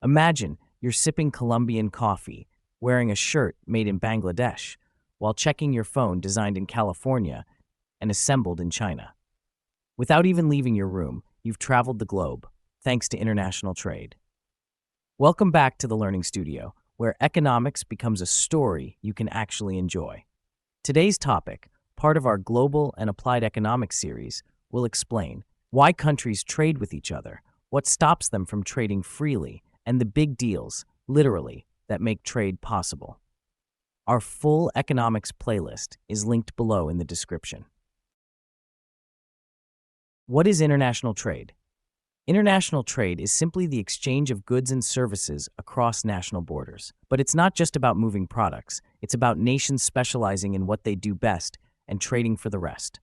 Imagine you're sipping Colombian coffee, wearing a shirt made in Bangladesh, while checking your phone designed in California and assembled in China. Without even leaving your room, you've traveled the globe, thanks to international trade. Welcome back to the Learning Studio, where economics becomes a story you can actually enjoy. Today's topic, part of our Global and Applied Economics series, will explain why countries trade with each other, what stops them from trading freely, and the big deals, literally, that make trade possible. Our full economics playlist is linked below in the description. What is international trade? International trade is simply the exchange of goods and services across national borders. But it's not just about moving products, it's about nations specializing in what they do best and trading for the rest.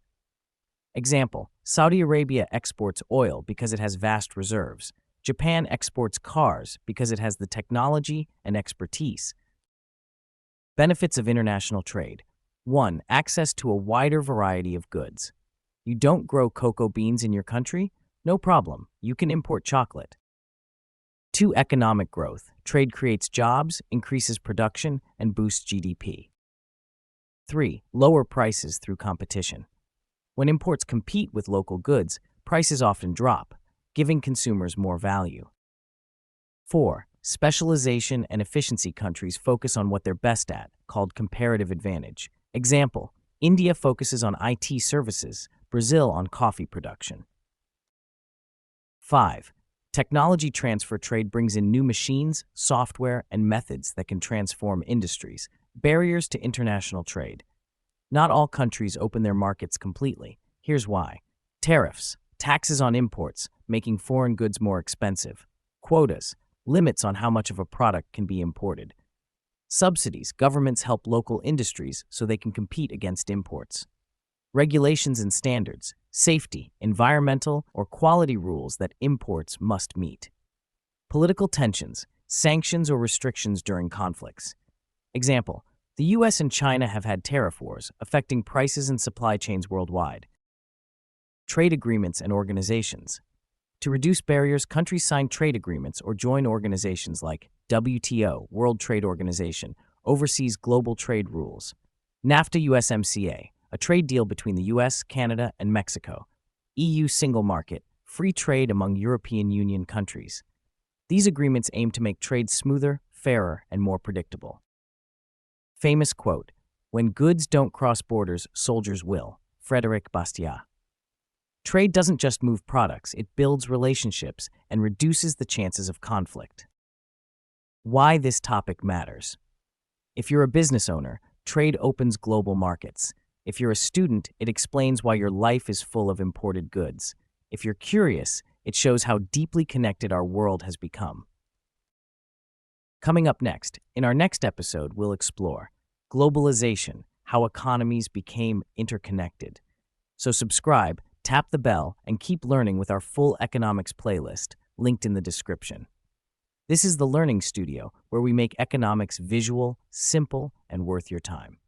Example, Saudi Arabia exports oil because it has vast reserves. Japan exports cars because it has the technology and expertise. Benefits of international trade. 1. Access to a wider variety of goods. You don't grow cocoa beans in your country? No problem, you can import chocolate. 2. Economic growth. Trade creates jobs, increases production, and boosts GDP. 3. Lower prices through competition. When imports compete with local goods, prices often drop, giving consumers more value. 4. Specialization and efficiency. Countries focus on what they're best at, called comparative advantage. Example, India focuses on IT services, Brazil on coffee production. 5. Technology transfer. Trade brings in new machines, software, and methods that can transform industries. Barriers to international trade. Not all countries open their markets completely. Here's why. Tariffs. Taxes on imports, making foreign goods more expensive. Quotas. Limits on how much of a product can be imported. Subsidies. Governments help local industries so they can compete against imports. Regulations and standards. Safety, environmental, or quality rules that imports must meet. Political tensions. Sanctions or restrictions during conflicts. Example, the US and China have had tariff wars, affecting prices and supply chains worldwide. Trade agreements and organizations. To reduce barriers, countries sign trade agreements or join organizations like WTO, World Trade Organization, oversees global trade rules. NAFTA-USMCA, a trade deal between the US, Canada, and Mexico. EU single market, free trade among European Union countries. These agreements aim to make trade smoother, fairer, and more predictable. Famous quote, "When goods don't cross borders, soldiers will." Frédéric Bastiat. Trade doesn't just move products, it builds relationships and reduces the chances of conflict. Why this topic matters. If you're a business owner, trade opens global markets. If you're a student, it explains why your life is full of imported goods. If you're curious, it shows how deeply connected our world has become. Coming up next, in our next episode, we'll explore globalization, how economies became interconnected. So subscribe, tap the bell, and keep learning with our full economics playlist, linked in the description. This is the Learning Studio, where we make economics visual, simple, and worth your time.